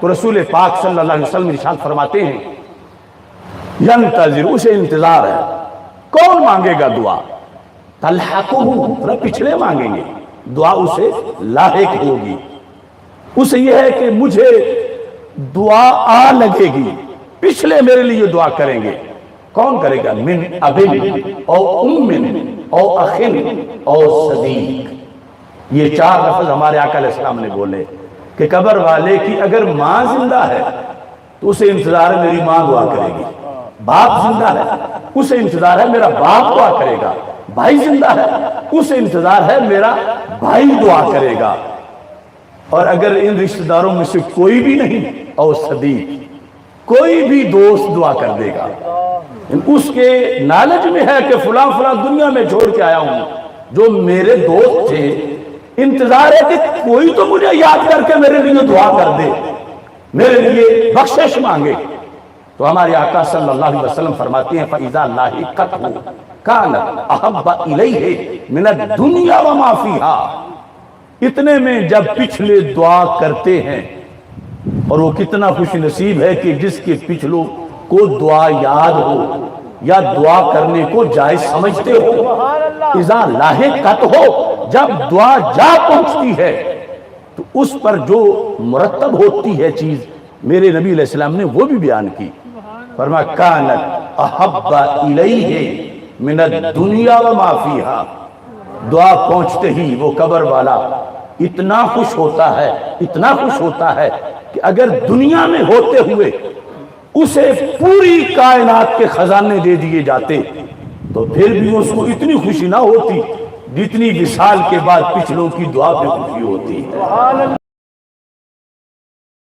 تو رسول پاک صلی اللہ علیہ وسلم ارشاد فرماتے ہیں ینتظر، اسے انتظار ہے، کون مانگے گا دعا؟ تلحقہ، پچھلے مانگیں گے، دعا اسے لاحق ہوگی، اسے یہ ہے کہ مجھے دعا آ لگے گی، پچھلے میرے لیے دعا کریں گے۔ کون کرے گا؟ من ابن او ام او اخن او صدیق، یہ چار لفظ ہمارے آقا علیہ السلام نے بولے کہ قبر والے کی اگر ماں زندہ ہے تو اسے انتظار ہے میری ماں دعا کرے گی، باپ زندہ ہے اسے انتظار ہے میرا باپ دعا کرے گا، بھائی زندہ ہے اسے انتظار ہے میرا بھائی دعا کرے گا، اور اگر ان رشتہ داروں میں سے کوئی بھی نہیں، او صدیق، کوئی بھی دوست دعا کر دے گا، اس کے نالج میں ہے کہ فلاں فلاں دنیا میں چھوڑ کے آیا ہوں، جو میرے دوست تھے، انتظار ہے کہ کوئی تو مجھے یاد کر کے میرے لیے دعا کر دے، میرے لیے بخشش مانگے۔ تو ہمارے آقا صلی اللہ علیہ وسلم فرماتے ہیں فَإِذَا لَاحِقَتْهُ كَانَتْ أَحَبَّ إِلَيْهِ مِنَ الدُّنْيَا وَمَا فِيهَا، اتنے میں جب پچھلے دعا کرتے ہیں، اور وہ کتنا خوش نصیب ہے کہ جس کے پچھلوں کو دعا یاد ہو یا دعا کرنے کو جائز سمجھتے ہو۔ اذا لاحقت ہو، جب دعا جا پہنچتی ہے تو اس پر جو مرتب ہوتی ہے چیز، میرے نبی علیہ السلام نے وہ بھی بیان کی، فرمایا کانت احب الیہ من الدنیا وما فیہا، دعا پہنچتے ہی وہ قبر والا اتنا خوش ہوتا ہے، اتنا خوش ہوتا ہے کہ اگر دنیا میں ہوتے ہوئے اسے پوری کائنات کے خزانے دے دیے جاتے تو پھر بھی اس کو اتنی خوشی نہ ہوتی جتنی وصال کے بعد پچھلوں کی دعا پہ خوشی ہوتی ہے۔